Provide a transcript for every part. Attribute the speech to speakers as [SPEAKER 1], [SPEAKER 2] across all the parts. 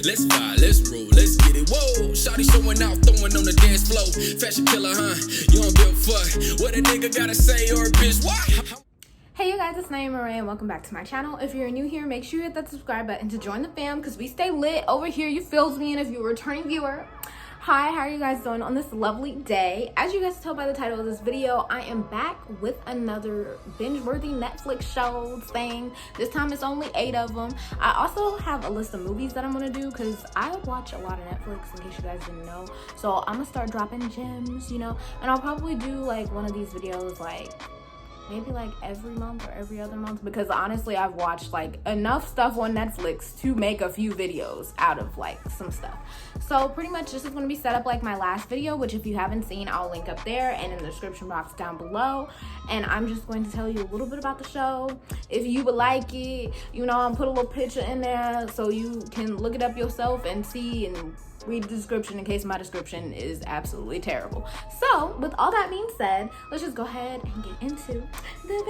[SPEAKER 1] Let's vibe, let's roll, let's get it. Whoa, shawty showing out, throwing on the dance floor. Fashion killer, huh? You don't give a fuck what a nigga gotta say or a bitch. Why?
[SPEAKER 2] Hey you guys, it's naimahrae and welcome back to my channel. If you're new here, make sure you hit that subscribe button to join the fam because we stay lit over here. You feels me. And if you're a returning viewer, hi, how are you guys doing on this lovely day? As you guys can tell by the title of this video, I am back with another binge-worthy Netflix shows thing. This time it's only 8 of them. I also have a list of movies that I'm gonna do because I watch a lot of Netflix, in case you guys didn't know. So I'm gonna start dropping gems, you know, and I'll probably do like one of these videos like maybe like every month or every other month, because honestly I've watched like enough stuff on Netflix to make a few videos out of like some stuff. So pretty much this is going to be set up like my last video, which if you haven't seen, I'll link up there and in the description box down below. And I'm just going to tell you a little bit about the show. If you would like it, you know, I'll put a little picture in there so you can look it up yourself and see and read the description in case my description is absolutely terrible. So with all that being said, let's just go ahead and get into the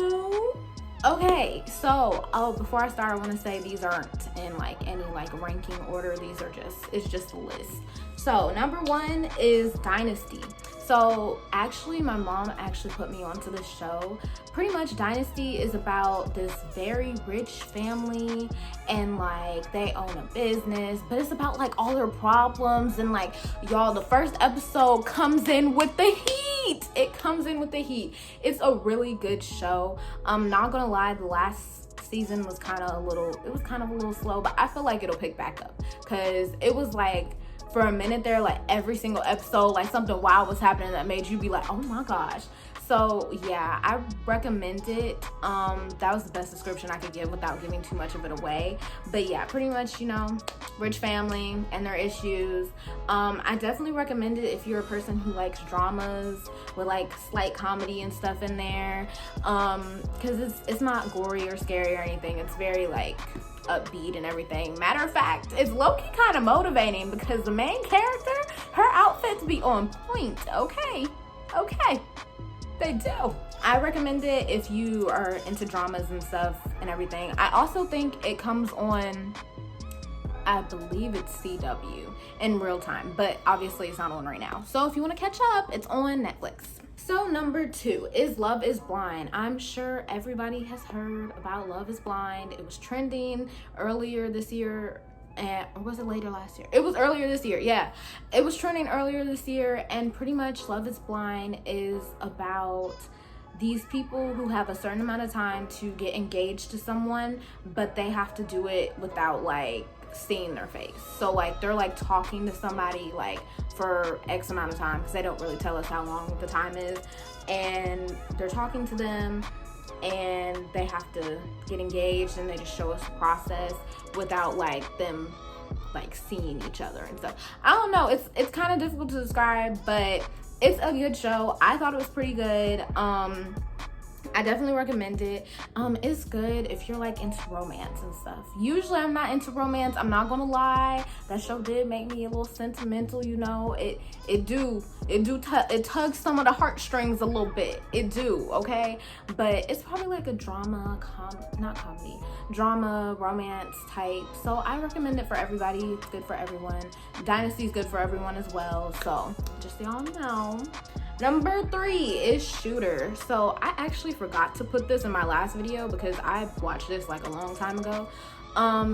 [SPEAKER 2] video. Okay, so before I start, I want to say these aren't in like any like ranking order. These are it's just a list. So number 1 is Dynasty. So actually my mom actually put me onto this show. Pretty much Dynasty is about this very rich family and like they own a business, but it's about like all their problems and like y'all, the first episode comes in with the heat. It comes in with the heat. It's a really good show. I'm not gonna lie, the last season was kind of a little slow, but I feel like it'll pick back up because it was like for a minute there, like every single episode, like something wild was happening that made you be like, oh my gosh. So yeah, I recommend it. That was the best description I could give without giving too much of it away. But yeah, pretty much, you know, rich family and their issues. I definitely recommend it if you're a person who likes dramas with like slight comedy and stuff in there. Because it's not gory or scary or anything. It's very like upbeat and everything. Matter of fact, it's low-key kind of motivating because the main character, her outfits be on point. Okay, they do. I recommend it if you are into dramas and stuff and everything. I also think it comes on, I believe it's CW in real time, but obviously it's not on right now. So if you want to catch up, it's on Netflix. So number 2 is Love is Blind. I'm sure everybody has heard about Love is Blind. It was trending earlier this year, or was it later last year? It was earlier this year. Yeah, it was trending earlier this year, and pretty much Love is Blind is about these people who have a certain amount of time to get engaged to someone, but they have to do it without like seeing their face. So like they're like talking to somebody like for X amount of time, because they don't really tell us how long the time is, and they're talking to them and they have to get engaged, and they just show us the process without like them like seeing each other and stuff. I don't know, it's kind of difficult to describe, but it's a good show. I thought it was pretty good. I definitely recommend it. It's good if you're like into romance and stuff. Usually I'm not into romance, I'm not gonna lie. That show did make me a little sentimental, you know. It tugs some of the heartstrings a little bit. It do, okay? But it's probably like a drama, drama, romance type. So I recommend it for everybody. It's good for everyone. Dynasty is good for everyone as well. So just so y'all know. Number 3 is Shooter. So I actually forgot to put this in my last video because I watched this like a long time ago.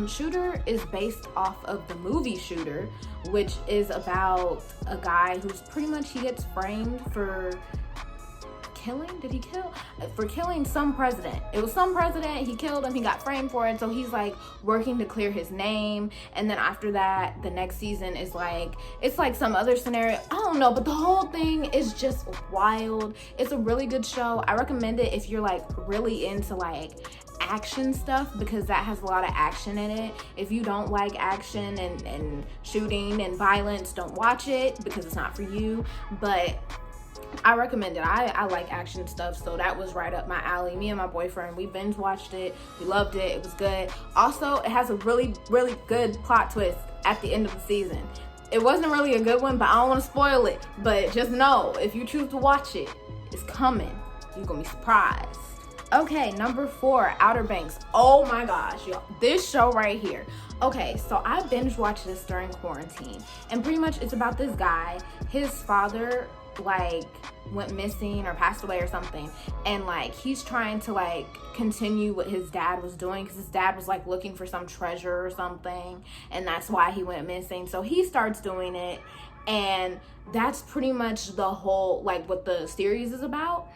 [SPEAKER 2] Shooter is based off of the movie Shooter, which is about a guy who's pretty much, he gets framed for killing some president. It was some president, he killed him, he got framed for it, so he's like working to clear his name. And then after that, the next season is like, it's like some other scenario, I don't know, but the whole thing is just wild. It's a really good show. I recommend it if you're like really into like action stuff, because that has a lot of action in it. If you don't like action and shooting and violence, don't watch it because it's not for you. But I recommend it. I like action stuff, so that was right up my alley. Me and my boyfriend, we binge watched it. We loved it. It was good. Also, it has a really, really good plot twist at the end of the season. It wasn't really a good one, but I don't want to spoil it. But just know, if you choose to watch it, it's coming. You're gonna be surprised. Okay, number 4, Outer Banks. Oh my gosh, y'all. This show right here. Okay, so I binge watched this during quarantine, and pretty much it's about this guy. His father like went missing or passed away or something, and like he's trying to like continue what his dad was doing, because his dad was like looking for some treasure or something, and that's why he went missing. So he starts doing it, and that's pretty much the whole like what the series is about.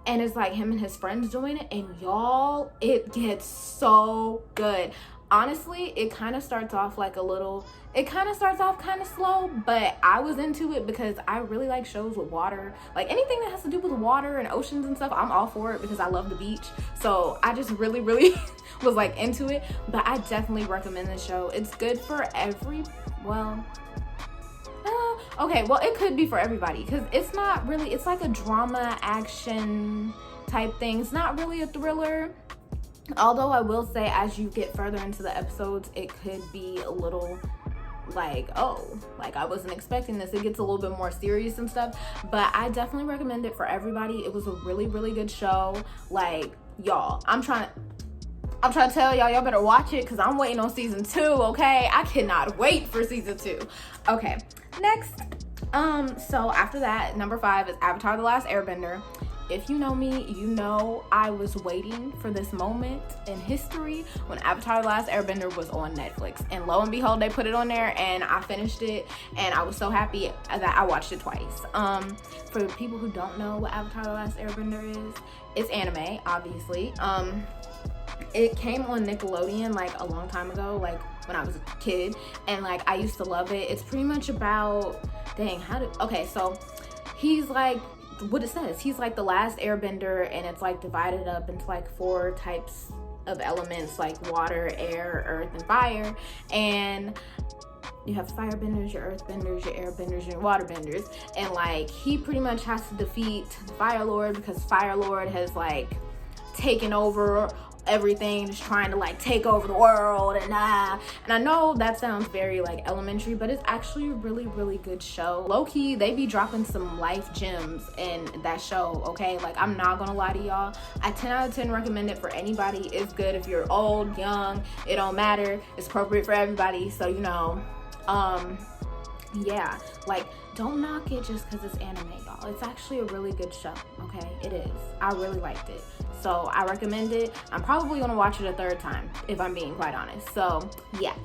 [SPEAKER 2] And it's like him and his friends doing it, and y'all, it gets so good. Honestly, it kind of starts off like kind of slow, but I was into it because I really like shows with water. Like anything that has to do with water and oceans and stuff, I'm all for it because I love the beach. So I just really was like into it. But I definitely recommend this show. It's good for it could be for everybody, because it's not really, it's like a drama action type thing. It's not really a thriller. Although I will say, as you get further into the episodes, it could be a little like, oh, like I wasn't expecting this. It gets a little bit more serious and stuff, but I definitely recommend it for everybody. It was a really good show. Like, y'all, I'm trying to tell y'all better watch it, because I'm waiting on season 2, okay? I cannot wait for season 2. Okay, next. So after that, number 5 is Avatar: The Last Airbender. If you know me, you know I was waiting for this moment in history when Avatar: The Last Airbender was on Netflix. And lo and behold, they put it on there, and I finished it, and I was so happy that I watched it twice. For the people who don't know what Avatar: The Last Airbender is, it's anime, obviously. It came on Nickelodeon like a long time ago, like when I was a kid, and like I used to love it. It's pretty much about, so he's like, what it says, he's like the last airbender, and it's like divided up into like 4 types of elements, like water, air, earth, and fire. And you have firebenders, your earthbenders, your airbenders, your waterbenders. And like he pretty much has to defeat the Fire Lord, because Fire Lord has like taken over everything, just trying to like take over the world. And I know that sounds very like elementary, but it's actually a really good show. Low-key, they be dropping some life gems in that show, okay? Like, I'm not gonna lie to y'all, I 10 out of 10 recommend it for anybody. It's good if you're old, young, it don't matter. It's appropriate for everybody. So, you know, yeah, like, don't knock it just because it's anime, y'all. It's actually a really good show, okay? It is. I really liked it. So I recommend it. I'm probably gonna watch it a 3rd time, if I'm being quite honest. So yeah.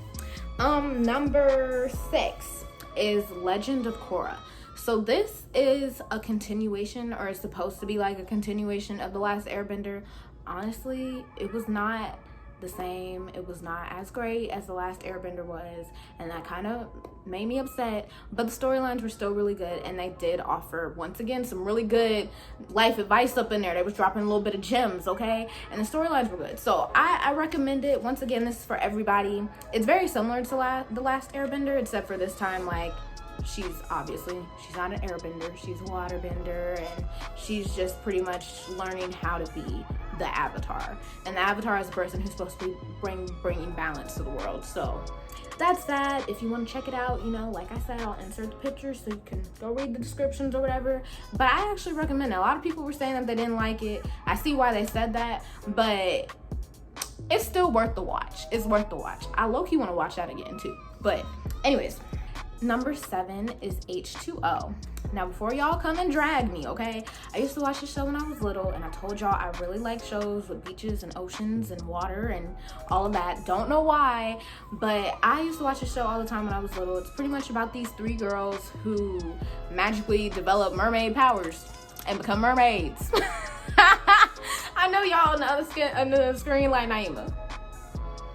[SPEAKER 2] Number 6 is Legend of Korra. So this is a continuation, or it's supposed to be like a continuation of The Last Airbender. Honestly, it was not the same. It was not as great as The Last Airbender was, and that kind of made me upset, but the storylines were still really good, and they did offer, once again, some really good life advice up in there. They was dropping a little bit of gems, okay? And the storylines were good. So I recommend it. Once again, this is for everybody. It's very similar to The Last Airbender, except for this time, like, she's not an airbender, she's a waterbender, and she's just pretty much learning how to be the avatar. And the avatar is the person who's supposed to be bringing balance to the world. So that's that. If you want to check it out, you know, like I said, I'll insert the pictures so you can go read the descriptions or whatever. But I actually recommend it. A lot of people were saying that they didn't like it. I see why they said that, but it's still worth the watch. It's worth the watch. I low-key want to watch that again too. But anyways, number 7 is H2O. Now, before y'all come and drag me, okay? I used to watch this show when I was little, and I told y'all I really like shows with beaches and oceans and water and all of that. Don't know why, but I used to watch this show all the time when I was little. It's pretty much about these 3 girls who magically develop mermaid powers and become mermaids. I know y'all on the screen like Naimah.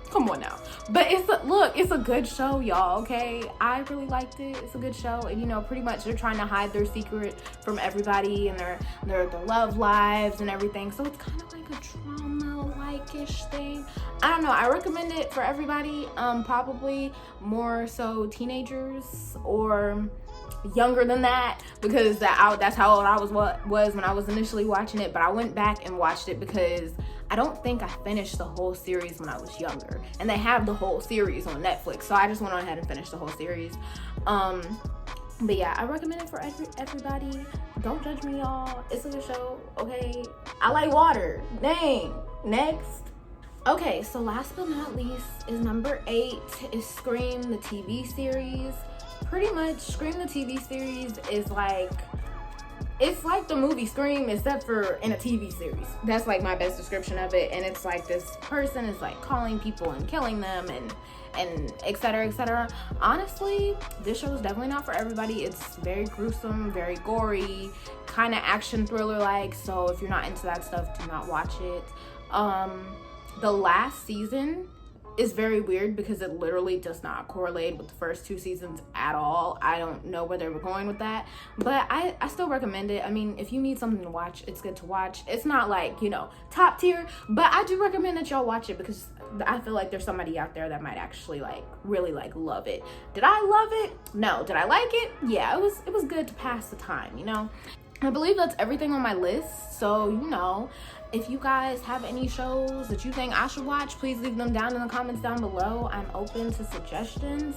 [SPEAKER 2] Come on now. But it's a good show, y'all, okay? I really liked it. It's a good show. And, you know, pretty much they're trying to hide their secret from everybody, and their love lives and everything. So it's kind of like a drama-like-ish thing. I don't know. I recommend it for everybody. Probably more so teenagers or younger than that, because that's how old I was when I was initially watching it. But I went back and watched it because I don't think I finished the whole series when I was younger, and they have the whole series on Netflix, so I just went on ahead and finished the whole series. But yeah, I recommend it for everybody. Don't judge me, y'all. It's a good show, okay? I like water. Dang. Next. Okay, so last but not least is number 8 is Scream, the TV series. Pretty much Scream, the TV series is like, it's like the movie Scream except for in a TV series. That's like my best description of it. And it's like this person is like calling people and killing them and etc, etc. Honestly, this show is definitely not for everybody. It's very gruesome, very gory, kind of action thriller like. So if you're not into that stuff, do not watch it. The last season is very weird because it literally does not correlate with the first 2 seasons at all. I don't know where they were going with that, but I still recommend it. I mean, if you need something to watch, it's good to watch. It's not like, you know, top tier, but I do recommend that y'all watch it because I feel like there's somebody out there that might actually like really like love it. Did I love it? No. Did I like it? Yeah, it was good to pass the time, you know. I believe that's everything on my list. So, you know, if you guys have any shows that you think I should watch, please leave them down in the comments down below. I'm open to suggestions.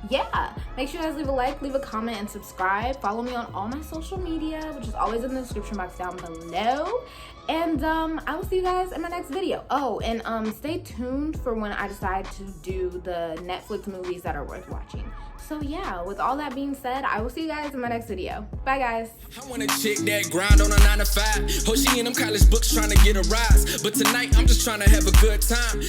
[SPEAKER 2] Yeah, make sure you guys leave a like, leave a comment, and subscribe. Follow me on all my social media, which is always in the description box down below. And I will see you guys in my next video. Oh, and stay tuned for when I decide to do the Netflix movies that are worth watching. So yeah, with all that being said, I will see you guys in my next video. Bye guys.
[SPEAKER 1] I want a chick that grind on a 9 to 5. Oh, she in them college books trying to get a rise. But tonight I'm just trying to have a good time.